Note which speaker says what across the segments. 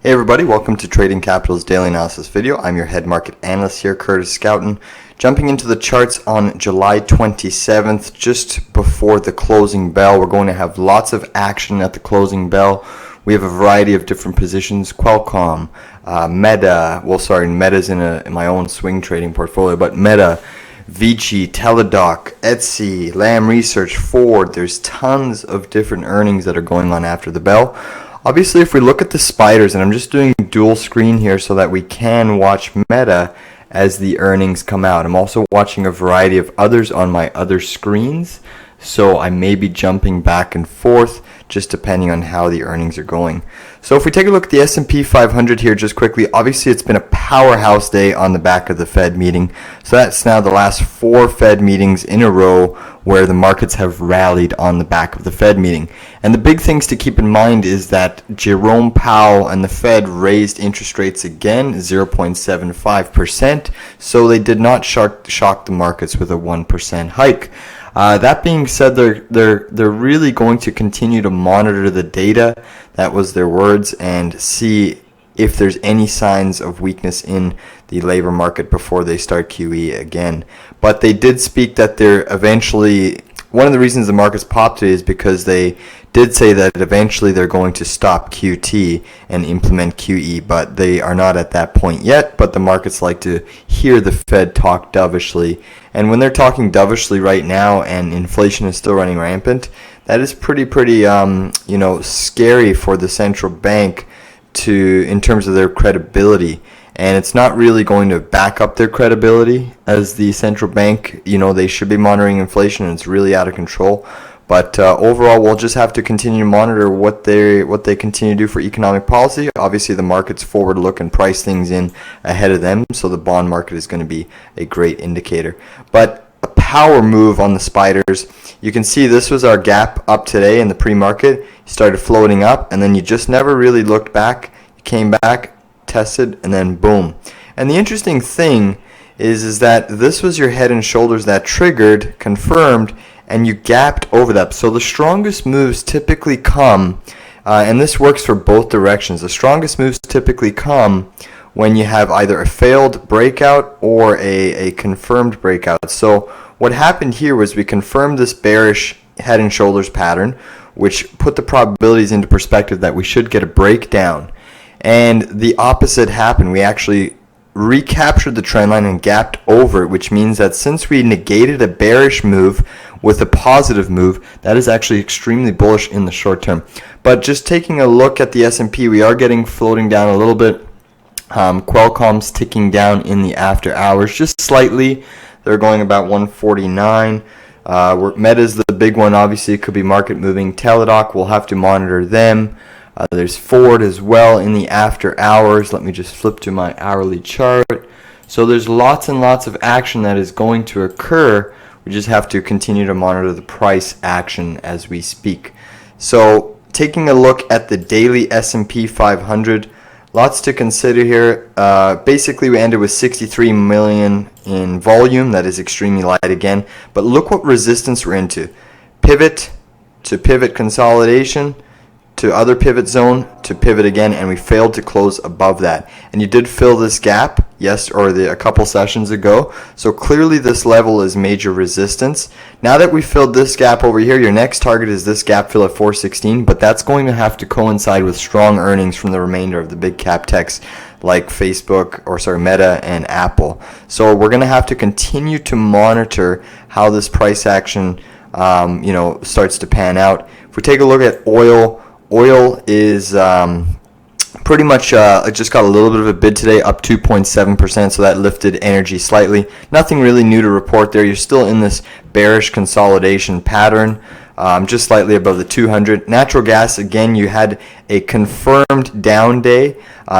Speaker 1: Hey everybody, welcome to Trading Capital's Daily Analysis video. I'm your head market analyst here, Curtis Scouten. Jumping into the charts on July 27th, just before the closing bell. We're going to have lots of action at the closing bell. We have a variety of different positions. Qualcomm, Meta's in my own swing trading portfolio, but Meta, Vici, Teladoc, Etsy, Lam Research, Ford. There's tons of different earnings that are going on after the bell. Obviously, if we look at the spiders, and I'm just doing dual screen here so that we can watch Meta as the earnings come out. I'm also watching a variety of others on my other screens, so I may be jumping back and forth just depending on how the earnings are going. So if we take a look at the S&P 500 here just quickly, obviously it's been a powerhouse day on the back of the Fed meeting. So that's now the last 4 Fed meetings in a row where the markets have rallied on the back of the Fed meeting. And the big things to keep in mind is that Jerome Powell and the Fed raised interest rates again, 0.75%. So they did not shock the markets with a 1% hike. That being said, they're really going to continue to monitor the data. That was their words, and see if there's any signs of weakness in the labor market before they start QE again. But they did speak that they're eventually, one of the reasons the markets popped today is because they did say that eventually they're going to stop QT and implement QE, but they are not at that point yet. But the markets like to hear the Fed talk dovishly. And when they're talking dovishly right now and inflation is still running rampant, that is pretty scary for the central bank in terms of their credibility. And it's not really going to back up their credibility as the central bank. They should be monitoring inflation, and it's really out of control. But overall, we'll just have to continue to monitor what they continue to do for economic policy. Obviously, the market's forward look and price things in ahead of them, so the bond market is going to be a great indicator. But a power move on the spiders. You can see this was our gap up today in the pre-market. You started floating up, and then you just never really looked back. You came back, tested, and then boom. And the interesting thing is that this was your head and shoulders that triggered, confirmed, and you gapped over that. So the strongest moves typically come, and this works for both directions, the strongest moves typically come when you have either a failed breakout or a confirmed breakout. So what happened here was we confirmed this bearish head and shoulders pattern, which put the probabilities into perspective that we should get a breakdown. And the opposite happened. We actually recaptured the trend line and gapped over it, which means that since we negated a bearish move with a positive move, that is actually extremely bullish in the short term. But just taking a look at the S&P, we are getting floating down a little bit. Qualcomm's ticking down in the after hours just slightly. They're going about 149. Meta's the big one. Obviously, it could be market moving. Teladoc, we'll have to monitor them. There's Ford as well in the after hours. Let me just flip to my hourly chart. So there's lots and lots of action that is going to occur. We just have to continue to monitor the price action as we speak. So taking a look at the daily S&P 500, lots to consider here. Basically, we ended with 63 million in volume. That is extremely light again. But look what resistance we're into. Pivot to pivot consolidation, to other pivot zone, to pivot again, and we failed to close above that. And you did fill this gap, a couple sessions ago. So clearly this level is major resistance. Now that we filled this gap over here, your next target is this gap fill at 416, but that's going to have to coincide with strong earnings from the remainder of the big cap techs like Meta and Apple. So we're going to have to continue to monitor how this price action starts to pan out. If we take a look at oil is pretty much just got a little bit of a bid today, up 2.7%, so that lifted energy slightly. Nothing really new to report there. You're still in this bearish consolidation pattern, just slightly above the 200. Natural gas, again, you had a confirmed down day.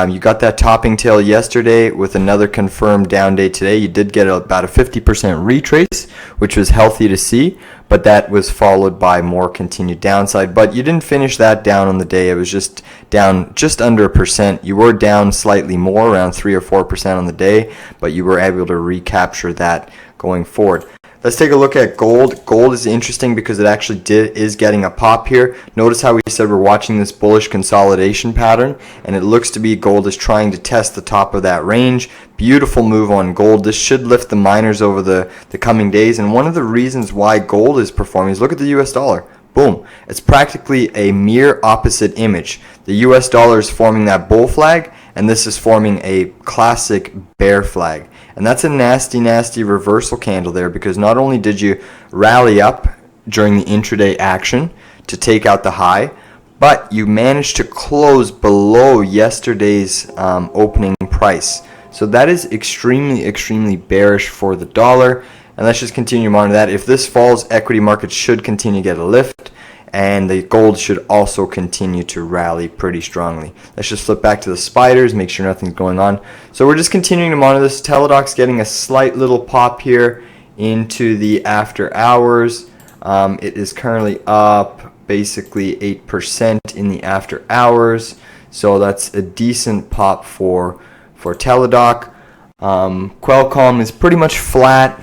Speaker 1: You got that topping tail yesterday with another confirmed down day today. You did get about a 50% retrace, which was healthy to see, but that was followed by more continued downside. But you didn't finish that down on the day. It was just down just under 1%. You were down slightly more, around 3 or 4% on the day, but you were able to recapture that going forward. Let's take a look at gold. Gold is interesting because it actually is getting a pop here. Notice how we said we're watching this bullish consolidation pattern, and it looks to be gold is trying to test the top of that range. Beautiful move on gold. This should lift the miners over the coming days, and one of the reasons why gold is performing is look at the US dollar. Boom. It's practically a mirror opposite image. The US dollar is forming that bull flag, and this is forming a classic bear flag. And that's a nasty, nasty reversal candle there, because not only did you rally up during the intraday action to take out the high, but you managed to close below yesterday's opening price. So that is extremely, extremely bearish for the dollar. And let's just continue to monitor that. If this falls, equity markets should continue to get a lift, and the gold should also continue to rally pretty strongly. Let's just flip back to the spiders, make sure nothing's going on. So we're just continuing to monitor this. Teladoc's getting a slight little pop here into the after hours. It is currently up basically 8% in the after hours. So that's a decent pop for Teladoc. Qualcomm is pretty much flat.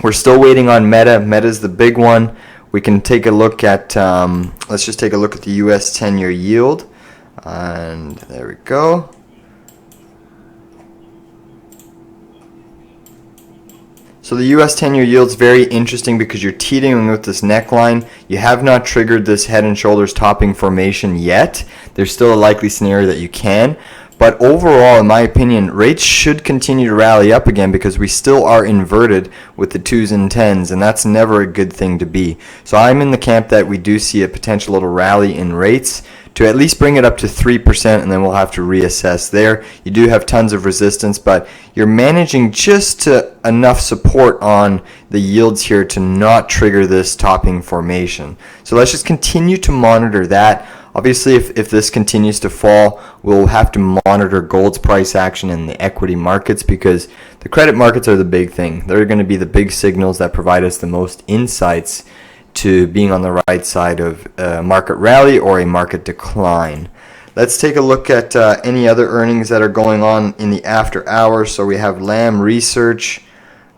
Speaker 1: We're still waiting on Meta. Meta's the big one. We can take a look at, let's just take a look at the US 10-year yield. And there we go. So the US 10-year yield is very interesting because you're teetering with this neckline. You have not triggered this head and shoulders topping formation yet. There's still a likely scenario that you can. But overall, in my opinion, rates should continue to rally up again because we still are inverted with the 2s and 10s, and that's never a good thing to be. So I'm in the camp that we do see a potential little rally in rates to at least bring it up to 3%, and then we'll have to reassess there. You do have tons of resistance, but you're managing just to enough support on the yields here to not trigger this topping formation. So let's just continue to monitor that. Obviously, if this continues to fall, we'll have to monitor gold's price action in the equity markets because the credit markets are the big thing. They're going to be the big signals that provide us the most insights to being on the right side of a market rally or a market decline. Let's take a look at any other earnings that are going on in the after hours. So we have Lam Research.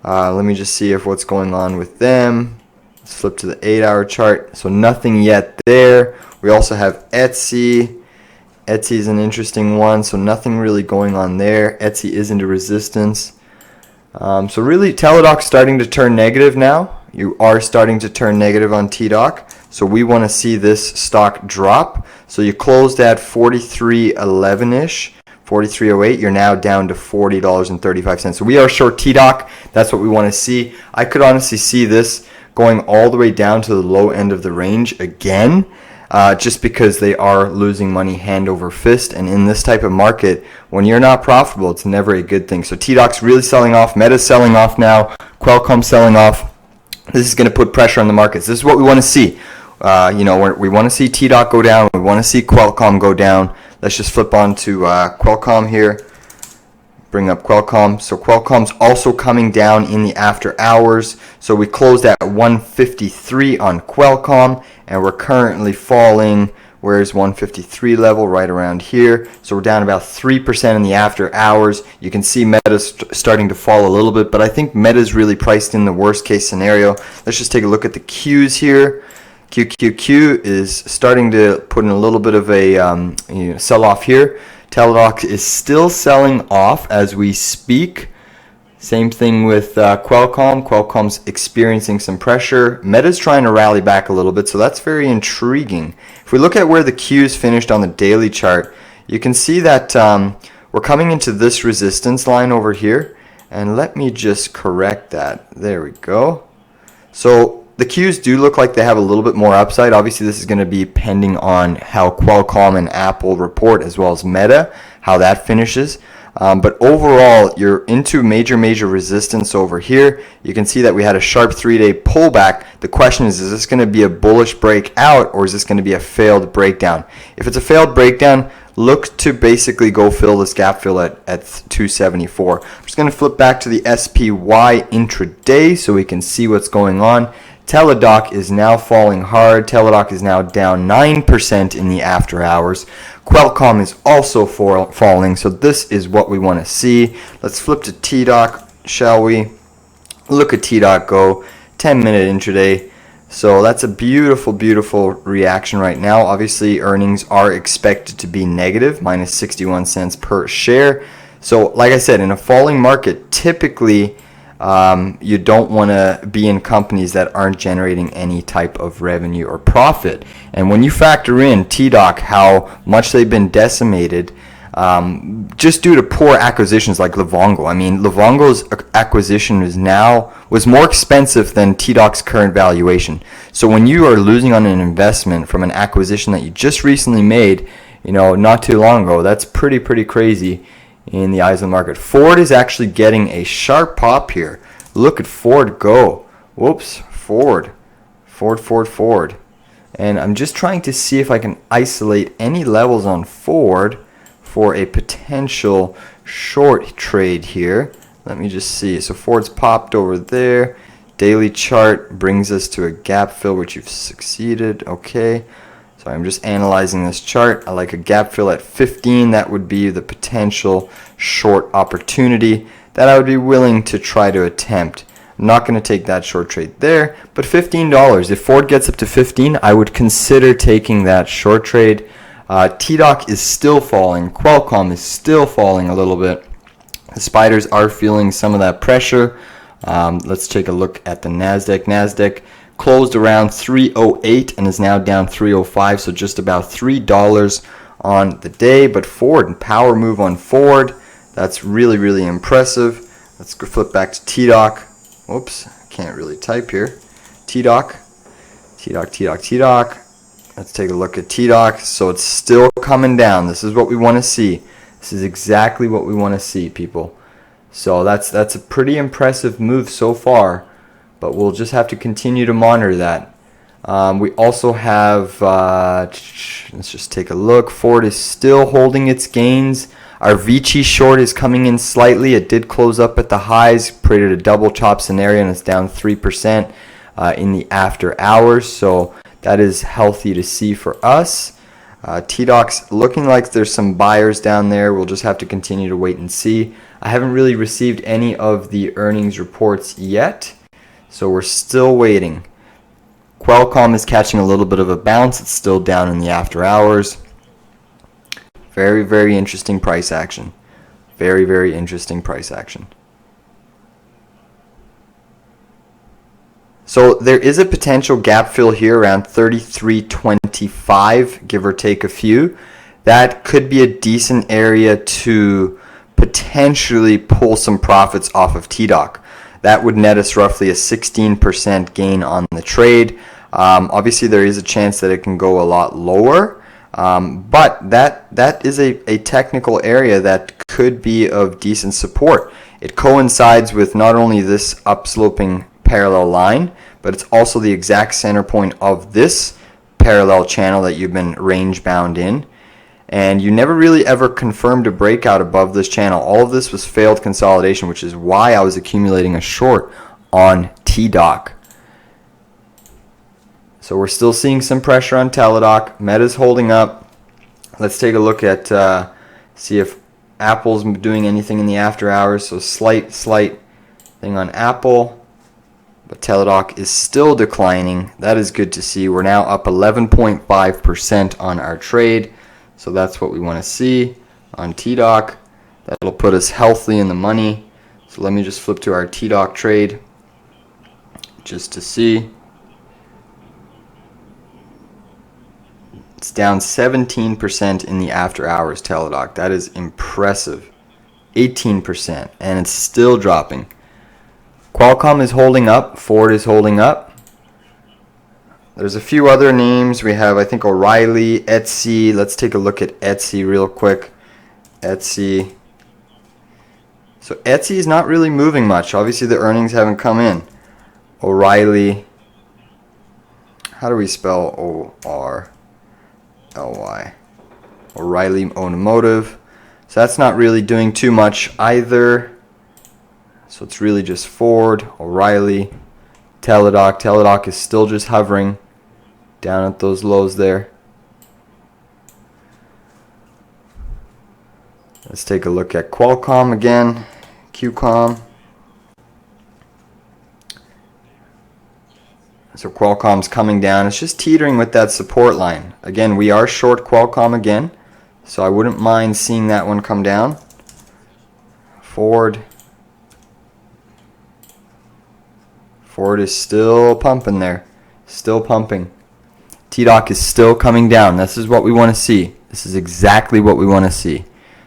Speaker 1: Let me just see if what's going on with them. Let's flip to the 8-hour chart. So nothing yet there. We also have Etsy. Etsy is an interesting one, so nothing really going on there. Etsy is into resistance. So really, Teladoc's starting to turn negative now. You are starting to turn negative on TDoc. So we want to see this stock drop. So you closed at 43.11-ish. 43.08, you're now down to $40.35. So we are short TDoc. That's what we want to see. I could honestly see this going all the way down to the low end of the range again. Just because they are losing money hand over fist. And in this type of market, when you're not profitable, it's never a good thing. So TDoc's really selling off. Meta's selling off now. Qualcomm selling off. This is going to put pressure on the markets. This is what we want to see. We want to see TDoc go down. We want to see Qualcomm go down. Let's just flip on to Qualcomm here. Bring up Qualcomm. So Qualcomm's also coming down in the after hours. So we closed at 153 on Qualcomm, and we're currently falling. Where's 153 level? Right around here. So we're down about 3% in the after hours. You can see Meta's starting to fall a little bit, but I think Meta's really priced in the worst case scenario. Let's just take a look at the Qs here. QQQ is starting to put in a little bit of a sell-off here. Teladoc is still selling off as we speak. Same thing with Qualcomm. Qualcomm's experiencing some pressure. Meta's trying to rally back a little bit, so that's very intriguing. If we look at where the Qs finished on the daily chart, you can see that we're coming into this resistance line over here. And let me just correct that. There we go. So the Qs do look like they have a little bit more upside. Obviously, this is going to be pending on how Qualcomm and Apple report, as well as Meta, how that finishes. But overall, you're into major resistance over here. You can see that we had a sharp 3-day pullback. The question is this going to be a bullish breakout, or is this going to be a failed breakdown? If it's a failed breakdown, look to basically go fill this gap fill at 274. I'm just going to flip back to the SPY intraday so we can see what's going on. Teladoc is now falling hard. Teladoc is now down 9% in the after hours. Qualcomm is also falling, so this is what we want to see. Let's flip to TDoc, shall we? Look at TDoc go. 10-minute intraday. So that's a beautiful, beautiful reaction right now. Obviously, earnings are expected to be negative, minus 61 cents per share. So like I said, in a falling market, typically you don't want to be in companies that aren't generating any type of revenue or profit. And when you factor in TDOC, how much they've been decimated, just due to poor acquisitions like Livongo. I mean, Livongo's acquisition was more expensive than TDOC's current valuation. So when you are losing on an investment from an acquisition that you just recently made, not too long ago, that's pretty crazy in the eyes of the market. Ford is actually getting a sharp pop here. Look at Ford go. Whoops, Ford. And I'm just trying to see if I can isolate any levels on Ford for a potential short trade here. Let me just see. So Ford's popped over there. Daily chart brings us to a gap fill, which you've succeeded. Okay. So I'm just analyzing this chart. I like a gap fill at 15. That would be the potential short opportunity that I would be willing to try to attempt. I'm not going to take that short trade there, but $15. If Ford gets up to 15, I would consider taking that short trade. TDOC is still falling. Qualcomm is still falling a little bit. The spiders are feeling some of that pressure. Let's take a look at the Nasdaq. Nasdaq closed around 308 and is now down 305, so just about $3 on the day. But Ford, power move on Ford. That's really impressive. Let's go flip back to TDOC. Whoops, can't really type here. TDOC. Let's take a look at TDOC. So it's still coming down. This is what we want to see. This is exactly what we want to see, people. So that's a pretty impressive move so far, but we'll just have to continue to monitor that. We also have, let's just take a look. Ford is still holding its gains. Our Vici short is coming in slightly. It did close up at the highs, created a double top scenario, and it's down 3% in the after hours. So that is healthy to see for us. TDOC's looking like there's some buyers down there. We'll just have to continue to wait and see. I haven't really received any of the earnings reports yet, so we're still waiting. Qualcomm is catching a little bit of a bounce. It's still down in the after hours. Very interesting price action. Very interesting price action. So there is a potential gap fill here around 33.25, give or take a few. That could be a decent area to potentially pull some profits off of TDOC. That would net us roughly a 16% gain on the trade. Obviously, there is a chance that it can go a lot lower, but that is a technical area that could be of decent support. It coincides with not only this upsloping parallel line, but it's also the exact center point of this parallel channel that you've been range bound in. And you never really ever confirmed a breakout above this channel. All of this was failed consolidation, which is why I was accumulating a short on TDOC. So we're still seeing some pressure on Teladoc. Meta's holding up. Let's take a look at, see if Apple's doing anything in the after hours. So slight thing on Apple. But Teladoc is still declining. That is good to see. We're now up 11.5% on our trade. So that's what we want to see on TDOC. That'll put us healthy in the money. So let me just flip to our TDOC trade just to see. It's down 17% in the after hours Teladoc. That is impressive. 18%, and it's still dropping. Qualcomm is holding up. Ford is holding up. There's a few other names. We have, I think, O'Reilly, Etsy. Let's take a look at Etsy real quick. Etsy. So Etsy is not really moving much. Obviously, the earnings haven't come in. O'Reilly. How do we spell O-R-L-Y? O'Reilly Automotive. So that's not really doing too much either. So it's really just Ford, O'Reilly, Teladoc. Teladoc is still just hovering down at those lows there. Let's take a look at Qualcomm again. QComm. So Qualcomm's coming down. It's just teetering with that support line. Again, we are short Qualcomm again, so I wouldn't mind seeing that one come down. Ford is still pumping there. Still pumping. TDOC is still coming down. This is what we want to see. This is exactly what we want to see.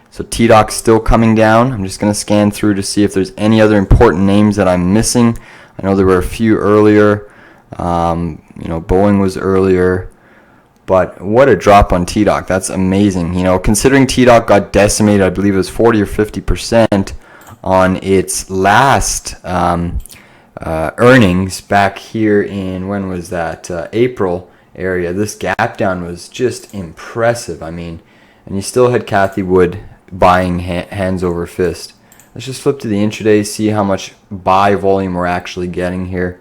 Speaker 1: So TDOC still coming down. I'm just going to scan through to see if there's any other important names that I'm missing. I know there were a few earlier. Boeing was earlier. But what a drop on TDOC. That's amazing. Considering TDOC got decimated, I believe it was 40 or 50% on its last earnings back here in, when was that? April area. This gap down was just impressive. And you still had Cathie Wood buying hands over fist. Let's just flip to the intraday, see how much buy volume we're actually getting here.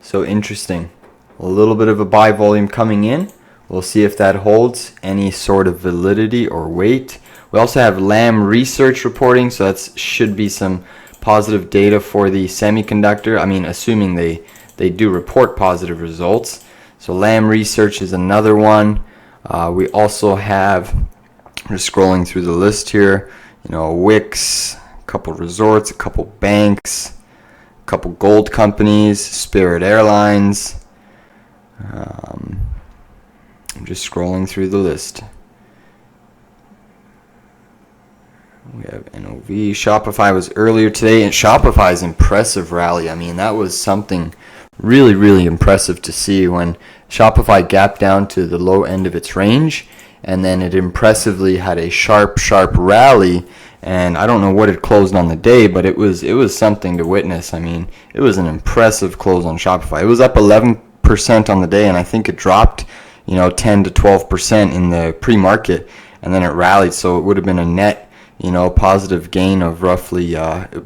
Speaker 1: So interesting. A little bit of a buy volume coming in. We'll see if that holds any sort of validity or weight. We also have Lam Research reporting, so that should be some positive data for the semiconductor. Assuming they do report positive results. So Lam Research is another one. We also have, just scrolling through the list here, Wix, a couple resorts, a couple banks, a couple gold companies, Spirit Airlines. I'm just scrolling through the list. We have NOV. Shopify was earlier today, and Shopify's impressive rally. That was something really, really impressive to see when Shopify gapped down to the low end of its range, and then it impressively had a sharp rally. And I don't know what it closed on the day, but it was something to witness. It was an impressive close on Shopify. It was up 11% on the day, and I think it dropped 10 to 12% in the pre-market, and then it rallied, so it would have been a net positive gain of roughly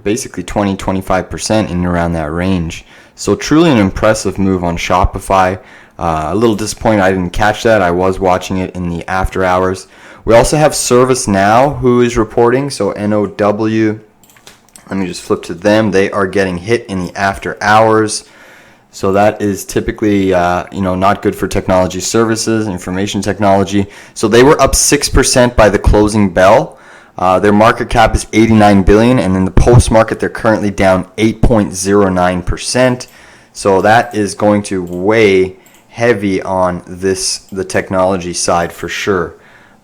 Speaker 1: basically 20-25% in and around that range. So truly an impressive move on Shopify. A little disappointed I didn't catch that. I was watching it in the after hours. We also have Servicenow, who is reporting. So NOW, let me just flip to them. They are getting hit in the after hours. So that is typically not good for technology services, information technology. So they were up 6% by the closing bell. Their market cap is $89 billion, and in the post-market, they're currently down 8.09%. So that is going to weigh heavy on the technology side for sure.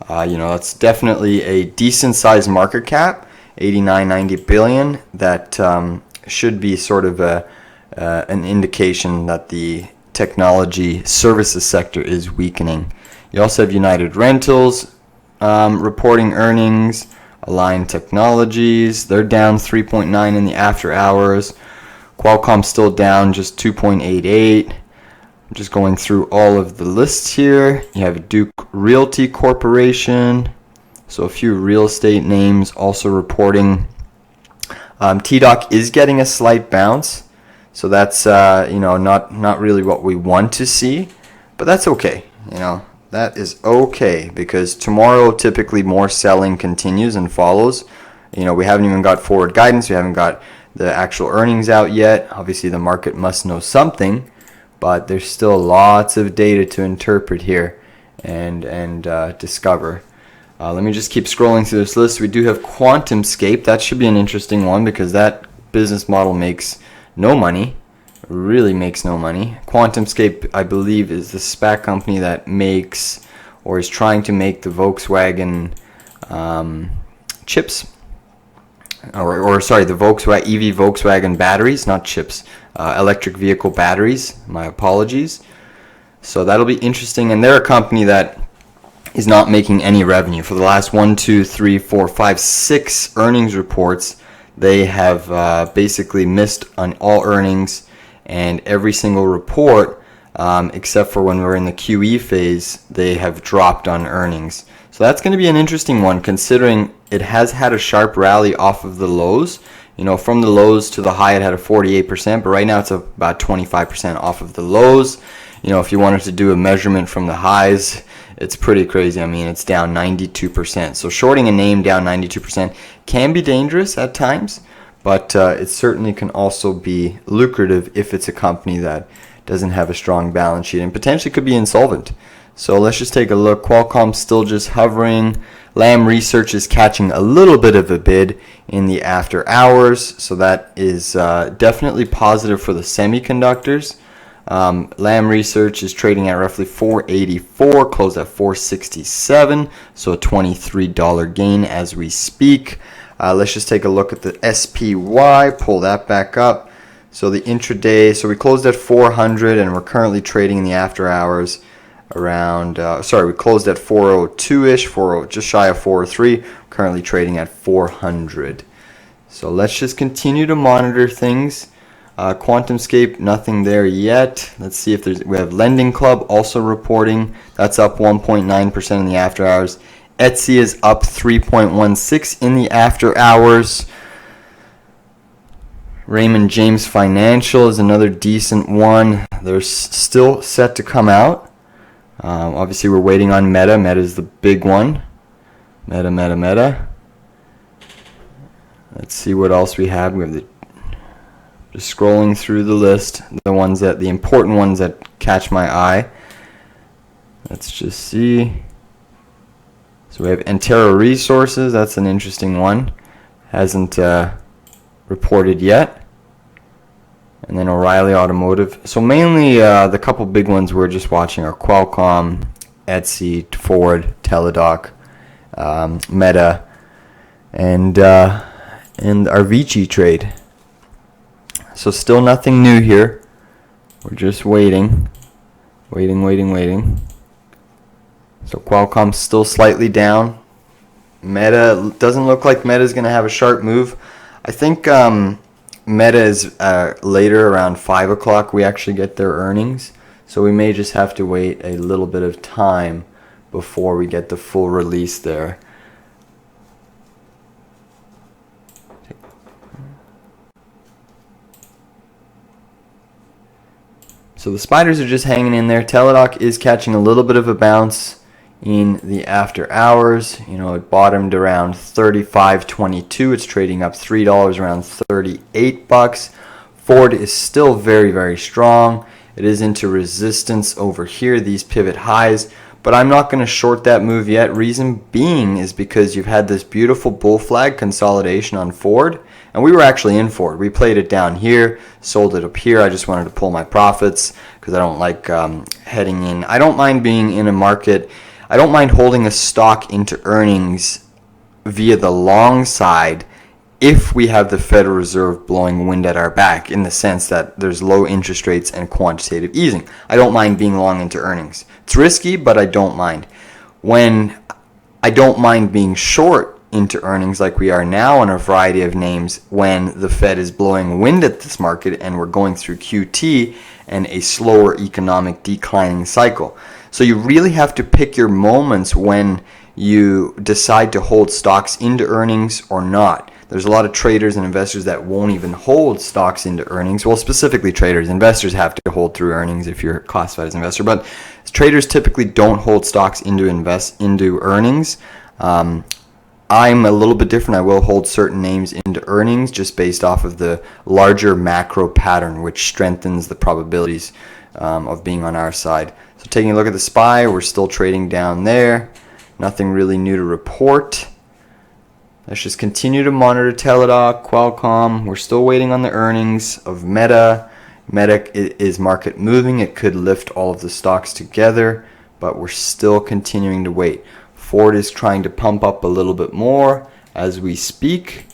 Speaker 1: That's definitely a decent-sized market cap, 89-90 billion. That should be sort of an indication that the technology services sector is weakening. You also have United Rentals reporting earnings. Align Technologies, they're down 3.9 in the after hours. Qualcomm still down just 2.88. I'm just going through all of the lists here. You have Duke Realty Corporation, so a few real estate names also reporting. TDOC is getting a slight bounce, so that's not really what we want to see, but that's okay. That is okay, because tomorrow typically more selling continues and follows. We haven't even got forward guidance. We haven't got the actual earnings out yet. Obviously the market must know something, but there's still lots of data to interpret here and discover. Let me just keep scrolling through this list. We do have QuantumScape. That should be an interesting one, because that business model makes no money. Really makes no money. QuantumScape, I believe, is the SPAC company that makes, or is trying to make, the Volkswagen chips, the EV Volkswagen batteries, not chips, electric vehicle batteries. My apologies. So that'll be interesting, and they're a company that is not making any revenue for the last 6 earnings reports. They have basically missed on all earnings. And every single report, except for when we're in the QE phase, they have dropped on earnings. So that's going to be an interesting one, considering it has had a sharp rally off of the lows. From the lows to the high, it had a 48%, but right now it's about 25% off of the lows. If you wanted to do a measurement from the highs, it's pretty crazy. It's down 92%. So shorting a name down 92% can be dangerous at times. but it certainly can also be lucrative if it's a company that doesn't have a strong balance sheet and potentially could be insolvent. So let's just take a look. Qualcomm still just hovering. Lam Research is catching a little bit of a bid in the after hours, so that is definitely positive for the semiconductors. Lam Research is trading at roughly 484, closed at 467, so a $23 gain as we speak. Let's just take a look at the SPY, pull that back up. So the intraday, so we closed at 400 and we're currently trading in the after hours around, we closed at 402-ish, just shy of 403, currently trading at 400. So let's just continue to monitor things. QuantumScape, nothing there yet. Let's see if we have Lending Club also reporting. That's up 1.9% in the after hours. Etsy is up 3.16 in the after hours. Raymond James Financial is another decent one. They're still set to come out. Obviously, we're waiting on Meta. Meta is the big one. Meta. Let's see what else we have. We have just scrolling through the list, the important ones that catch my eye. Let's just see. So we have Antero Resources. That's an interesting one. Hasn't reported yet. And then O'Reilly Automotive. So mainly the couple big ones we're just watching are Qualcomm, Etsy, Ford, Teladoc, Meta, and our Vici trade. So still nothing new here. We're just waiting. So Qualcomm's still slightly down. Meta, doesn't look like Meta's going to have a sharp move. I think Meta is later, around 5 o'clock, we actually get their earnings. So we may just have to wait a little bit of time before we get the full release there. So the spiders are just hanging in there. Teladoc is catching a little bit of a bounce in the after hours. You know, it bottomed around $35.22. It's trading up $3, around $38. Ford is still very, very strong. It is into resistance over here, these pivot highs, but I'm not going to short that move yet. Reason being is because you've had this beautiful bull flag consolidation on Ford, and we were actually in Ford. We played it down here, sold it up here. I just wanted to pull my profits because I don't like heading in. I don't mind being in a market. I don't mind holding a stock into earnings via the long side if we have the Federal Reserve blowing wind at our back, in the sense that there's low interest rates and quantitative easing. I don't mind being long into earnings. It's risky, but I don't mind. When I don't mind being short into earnings like we are now on a variety of names when the Fed is blowing wind at this market and we're going through QT and a slower economic declining cycle. So you really have to pick your moments when you decide to hold stocks into earnings or not. There's a lot of traders and investors that won't even hold stocks into earnings. Well, specifically traders. Investors have to hold through earnings if you're classified as an investor. But traders typically don't hold stocks into earnings. I'm a little bit different. I will hold certain names into earnings just based off of the larger macro pattern, which strengthens the probabilities of being on our side. So taking a look at the SPY, we're still trading down there. Nothing really new to report. Let's just continue to monitor Teladoc, Qualcomm. We're still waiting on the earnings of Meta. Meta is market moving. It could lift all of the stocks together, but we're still continuing to wait. Ford is trying to pump up a little bit more as we speak.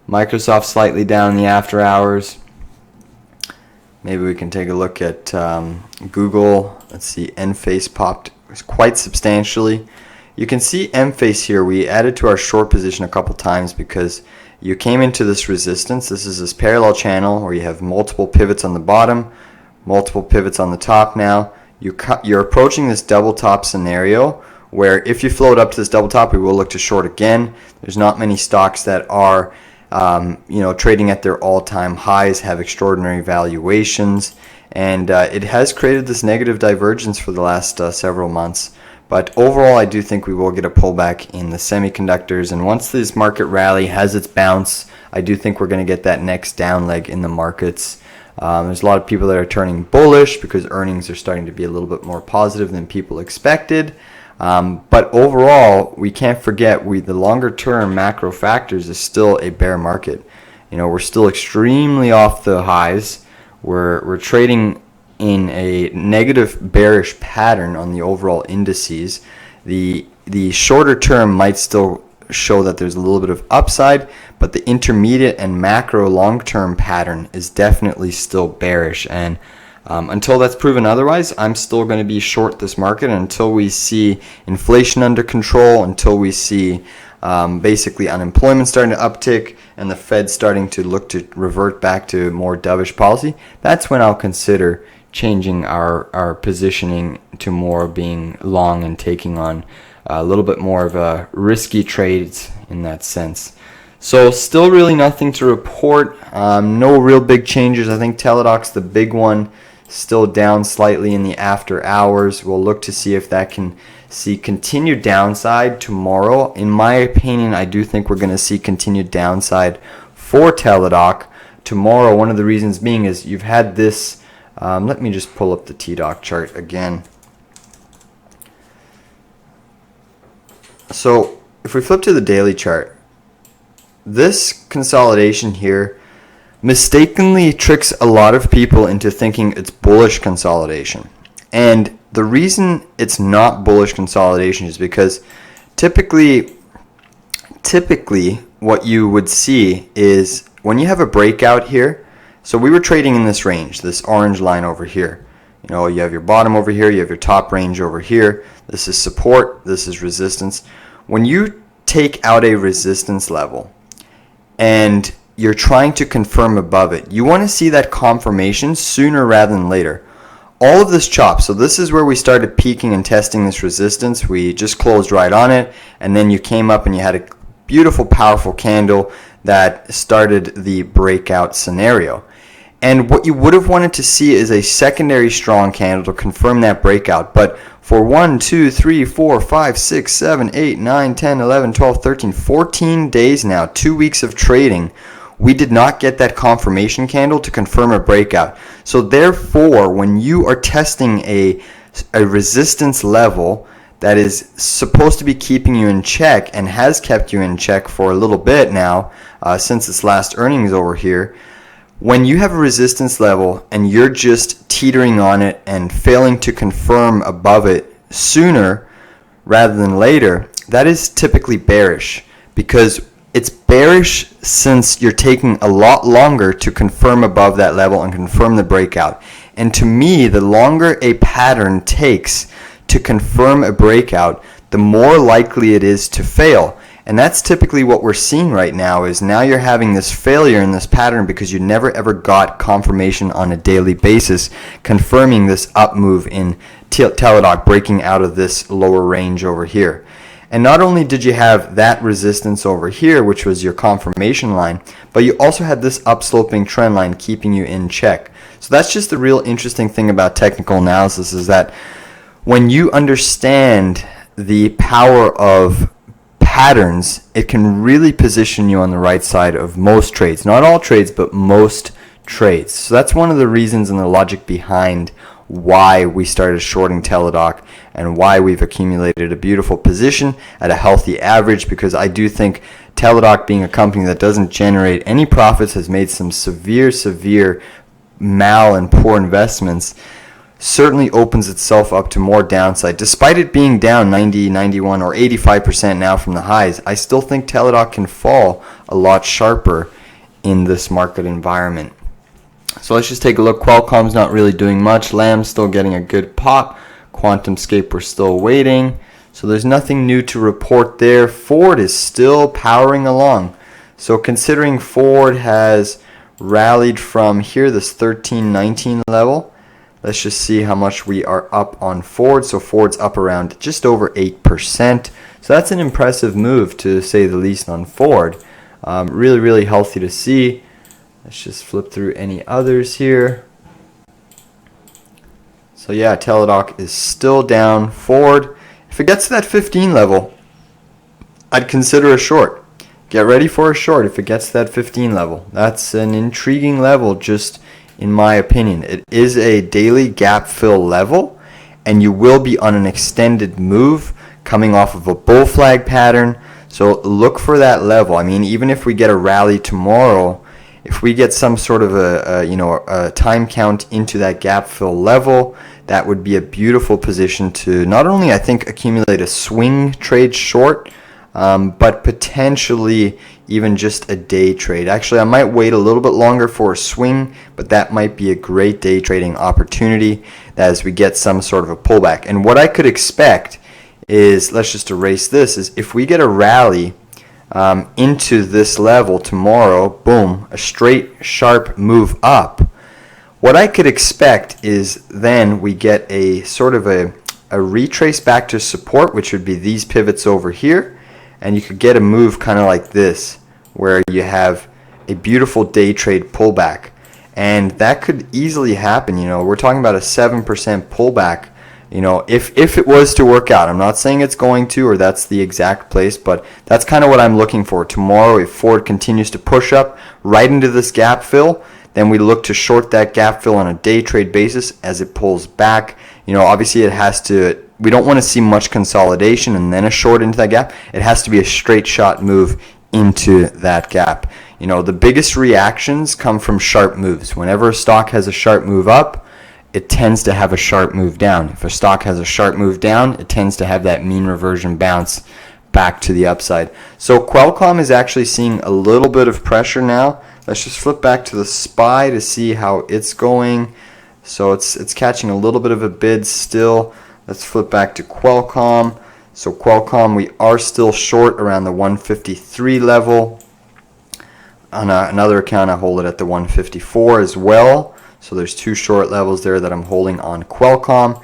Speaker 1: Microsoft slightly down in the after hours. Maybe we can take a look at Google. Let's see, Enphase popped quite substantially. You can see Enphase here. We added to our short position a couple times because you came into this resistance. This is this parallel channel where you have multiple pivots on the bottom, multiple pivots on the top now. You're approaching this double top scenario where if you float up to this double top, we will look to short again. There's not many stocks that are trading at their all-time highs, have extraordinary valuations, and it has created this negative divergence for the last several months. But overall, I do think we will get a pullback in the semiconductors. And once this market rally has its bounce, I do think we're going to get that next down leg in the markets. There's a lot of people that are turning bullish because earnings are starting to be a little bit more positive than people expected. But overall, we can't forget the longer term macro factors is still a bear market. We're still extremely off the highs. We're trading in a negative bearish pattern on the overall indices. The shorter term might still show that there's a little bit of upside, but the intermediate and macro long-term pattern is definitely still bearish. And until that's proven otherwise, I'm still going to be short this market until we see inflation under control, until we see basically unemployment starting to uptick and the Fed starting to look to revert back to more dovish policy. That's when I'll consider changing our positioning to more being long and taking on a little bit more of a risky trades in that sense. So still really nothing to report. No real big changes. I think Teladoc's the big one, still down slightly in the after hours. We'll look to see if that can see continued downside tomorrow. In my opinion, I do think we're going to see continued downside for Teladoc tomorrow. One of the reasons being is you've had this. Let me just pull up the TDoc chart again. So if we flip to the daily chart, this consolidation here mistakenly tricks a lot of people into thinking it's bullish consolidation. And the reason it's not bullish consolidation is because typically what you would see is when you have a breakout here. So we were trading in this range, this orange line over here. You have your bottom over here, you have your top range over here. This is support, this is resistance. When you take out a resistance level and you're trying to confirm above it, you want to see that confirmation sooner rather than later. All of this chop, so this is where we started peaking and testing this resistance. We just closed right on it, and then you came up and you had a beautiful, powerful candle that started the breakout scenario. And what you would have wanted to see is a secondary strong candle to confirm that breakout. But for 1, 2, 3, 4, 5, 6, 7, 8, 9, 10, 11, 12, 13, 14 days now, 2 weeks of trading, we did not get that confirmation candle to confirm a breakout. So therefore, when you are testing a resistance level that is supposed to be keeping you in check and has kept you in check for a little bit now, since its last earnings over here, when you have a resistance level and you're just teetering on it and failing to confirm above it sooner rather than later, that is typically bearish, because it's bearish since you're taking a lot longer to confirm above that level and confirm the breakout. And to me, the longer a pattern takes to confirm a breakout, the more likely it is to fail. And that's typically what we're seeing right now, is now you're having this failure in this pattern because you never ever got confirmation on a daily basis confirming this up move in Teladoc breaking out of this lower range over here. And not only did you have that resistance over here, which was your confirmation line, but you also had this upsloping trend line keeping you in check. So that's just the real interesting thing about technical analysis, is that when you understand the power of patterns, it can really position you on the right side of most trades. Not all trades, but most trades. So that's one of the reasons and the logic behind why we started shorting Teladoc and why we've accumulated a beautiful position at a healthy average, because I do think Teladoc, being a company that doesn't generate any profits, has made some severe mal and poor investments, certainly opens itself up to more downside. Despite it being down 90, 91, or 85% now from the highs, I still think Teladoc can fall a lot sharper in this market environment. So let's just take a look. Qualcomm's not really doing much. Lamb's still getting a good pop. QuantumScape, we're still waiting. So there's nothing new to report there. Ford is still powering along. So considering Ford has rallied from here, this 13.19 level, let's just see how much we are up on Ford. So Ford's up around just over 8%. So that's an impressive move, to say the least, on Ford. Really healthy to see. Let's just flip through any others here. So yeah, Teladoc is still down. Ford, if If it gets to that 15 level, I'd consider a short. Get ready for a short if it gets to that 15 level. That's an intriguing level, just in my opinion. It is a daily gap fill level, and you will be on an extended move coming off of a bull flag pattern. So look for that level. I mean, even if we get a rally tomorrow, if we get some sort of a time count into that gap fill level, that would be a beautiful position to not only, I think, accumulate a swing trade short, but potentially even just a day trade. Actually, I might wait a little bit longer for a swing, but that might be a great day trading opportunity as we get some sort of a pullback. And what I could expect is, let's just erase this, is if we get a rally into this level tomorrow, boom, a straight sharp move up, what I could expect is then we get a sort of a retrace back to support, which would be these pivots over here, and you could get a move kind of like this, where you have a beautiful day trade pullback. And that could easily happen. We're talking about a 7% pullback. If it was to work out. I'm not saying it's going to, or that's the exact place, but that's kind of what I'm looking for. Tomorrow, if Ford continues to push up right into this gap fill, then we look to short that gap fill on a day trade basis as it pulls back. Obviously we don't want to see much consolidation and then a short into that gap. It has to be a straight shot move into that gap. The biggest reactions come from sharp moves. Whenever a stock has a sharp move up, it tends to have a sharp move down. If a stock has a sharp move down, it tends to have that mean reversion bounce back to the upside. So Qualcomm is actually seeing a little bit of pressure now. Let's just flip back to the SPY to see how it's going. So it's catching a little bit of a bid still. Let's flip back to Qualcomm. So Qualcomm, we are still short around the 153 level. On another account, I hold it at the 154 as well. So there's two short levels there that I'm holding on Qualcomm.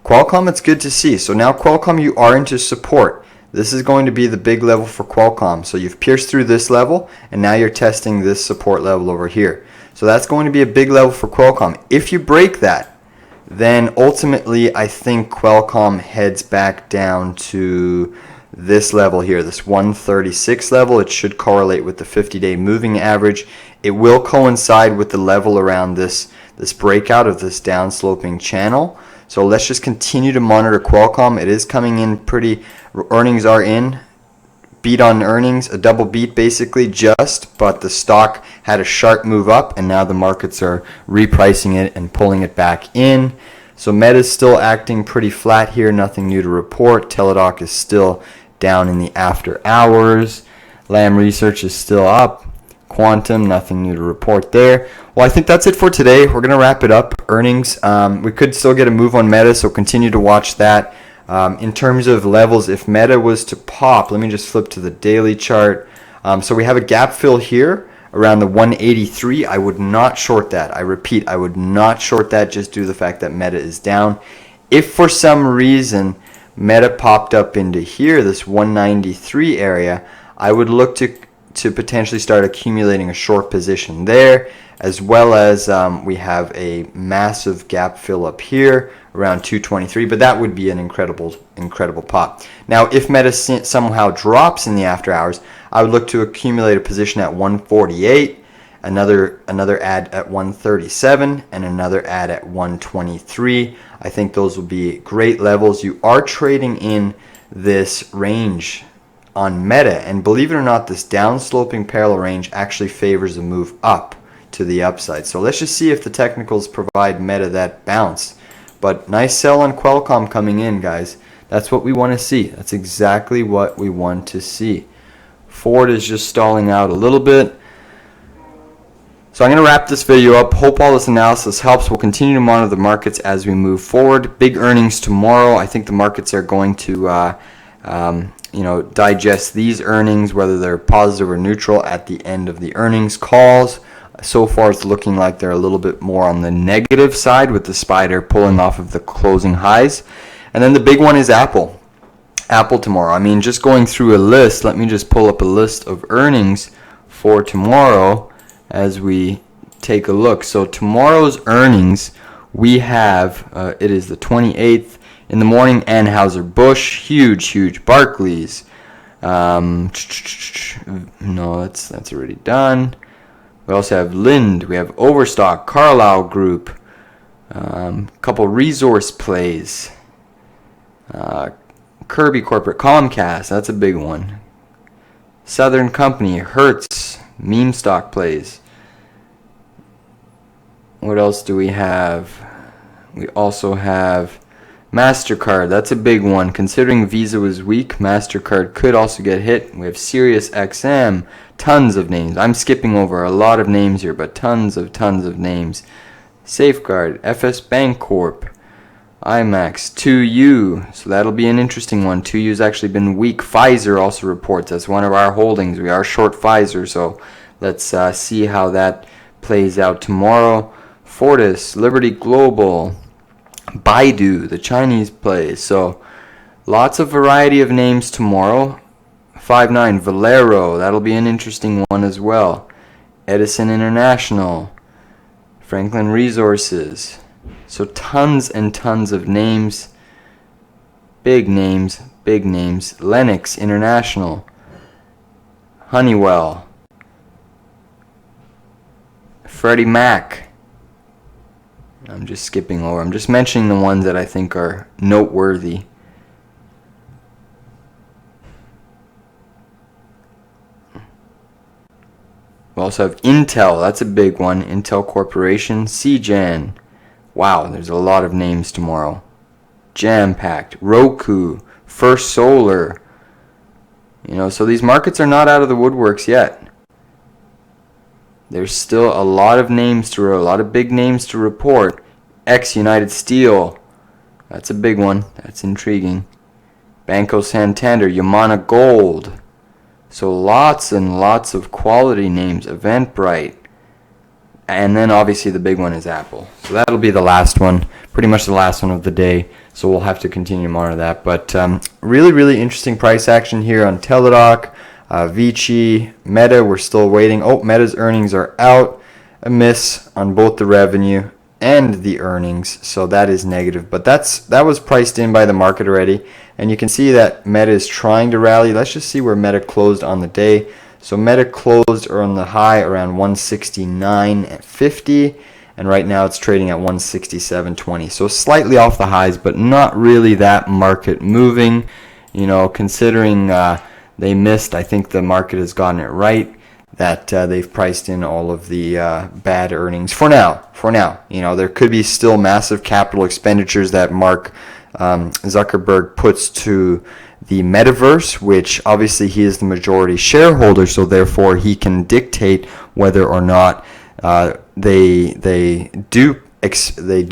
Speaker 1: Qualcomm, it's good to see. So now Qualcomm, you are into support. This is going to be the big level for Qualcomm. So you've pierced through this level, and now you're testing this support level over here. So that's going to be a big level for Qualcomm. If you break that, then ultimately I think Qualcomm heads back down to this level here, this 136 level. It should correlate with the 50-day moving average. It will coincide with the level around this breakout of this downsloping channel. So let's just continue to monitor Qualcomm. It is coming in pretty, earnings are in, beat on earnings, a double beat basically just, but the stock had a sharp move up, and now the markets are repricing it and pulling it back in. So Meta is still acting pretty flat here, nothing new to report. Teladoc is still down in the after hours. Lam Research is still up. Quantum, nothing new to report there. Well, I think that's it for today. We're going to wrap it up. Earnings, we could still get a move on Meta, so continue to watch that. In terms of levels, if Meta was to pop, let me just flip to the daily chart. So we have a gap fill here around the 183. I would not short that. I repeat, I would not short that just due to the fact that Meta is down. If for some reason Meta popped up into here, this 193 area, I would look to potentially start accumulating a short position there, as well as we have a massive gap fill up here around 223, but that would be an incredible pop. Now, if Meta somehow drops in the after hours, I would look to accumulate a position at 148, another add at 137, and another add at 123. I think those will be great levels. You are trading in this range on Meta, and believe it or not, this downsloping parallel range actually favors a move up to the upside. So let's just see if the technicals provide Meta that bounce. But nice sell on Qualcomm coming in, guys. That's what we want to see. That's exactly what we want to see. Ford is just stalling out a little bit. So I'm going to wrap this video up. Hope all this analysis helps. We'll continue to monitor the markets as we move forward. Big earnings tomorrow. I think the markets are going to digest these earnings, whether they're positive or neutral at the end of the earnings calls. So far, it's looking like they're a little bit more on the negative side, with the spider pulling off of the closing highs. And then the big one is Apple. Apple tomorrow. I mean, just going through a list, let me just pull up a list of earnings for tomorrow as we take a look. So tomorrow's earnings, we have, it is the 28th. in the morning. Anheuser-Busch, huge. Barclays. No, that's already done. We also have Lind. We have Overstock, Carlyle Group. Couple resource plays. Kirby Corporate, Comcast. That's a big one. Southern Company, Hertz, meme stock plays. What else do we have? We also have Mastercard. That's a big one. Considering Visa was weak, Mastercard could also get hit. We have SiriusXM. Tons of names. I'm skipping over a lot of names here, but tons of names. Safeguard, FS Bank Corp, IMAX, 2U. So that'll be an interesting one. 2U's actually been weak. Pfizer also reports. That's one of our holdings. We are short Pfizer, so let's see how that plays out tomorrow. Fortis, Liberty Global, Baidu, the Chinese plays. So lots of variety of names tomorrow. 5-9, Valero, that'll be an interesting one as well. Edison International, Franklin Resources. So tons and tons of names. Big names. Lennox International, Honeywell, Freddie Mac. I'm just skipping over. I'm just mentioning the ones that I think are noteworthy. We also have Intel. That's a big one. Intel Corporation. CGen. Wow, there's a lot of names tomorrow. Jam-packed. Roku. First Solar. So these markets are not out of the woodworks yet. There's still a lot of names a lot of big names to report. United Steel. That's a big one. That's intriguing. Banco Santander. Yamana Gold. So lots and lots of quality names. Eventbrite. And then obviously the big one is Apple. So that'll be the last one. Pretty much the last one of the day. So we'll have to continue to monitor that. But really interesting price action here on Teladoc, Vici, Meta. We're still waiting. Meta's earnings are out. A miss on both the revenue and the earnings. So that is negative. But that was priced in by the market already. And you can see that Meta is trying to rally. Let's just see where Meta closed on the day. So Meta closed on the high around 169.50. And right now it's trading at 167.20. So slightly off the highs, but not really that market moving. Considering they missed, I think the market has gotten it right that they've priced in all of the bad earnings for now. There could be still massive capital expenditures that Mark Zuckerberg puts to the metaverse, which obviously he is the majority shareholder, so therefore he can dictate whether or not they do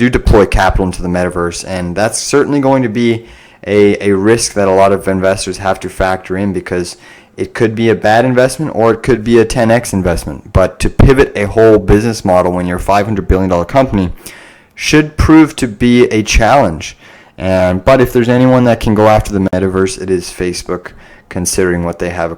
Speaker 1: deploy capital into the metaverse, and that's certainly going to be a risk that a lot of investors have to factor in, because it could be a bad investment or it could be a 10x investment. But to pivot a whole business model when you're a $500 billion company should prove to be a challenge. But if there's anyone that can go after the metaverse, it is Facebook, considering what they have accomplished.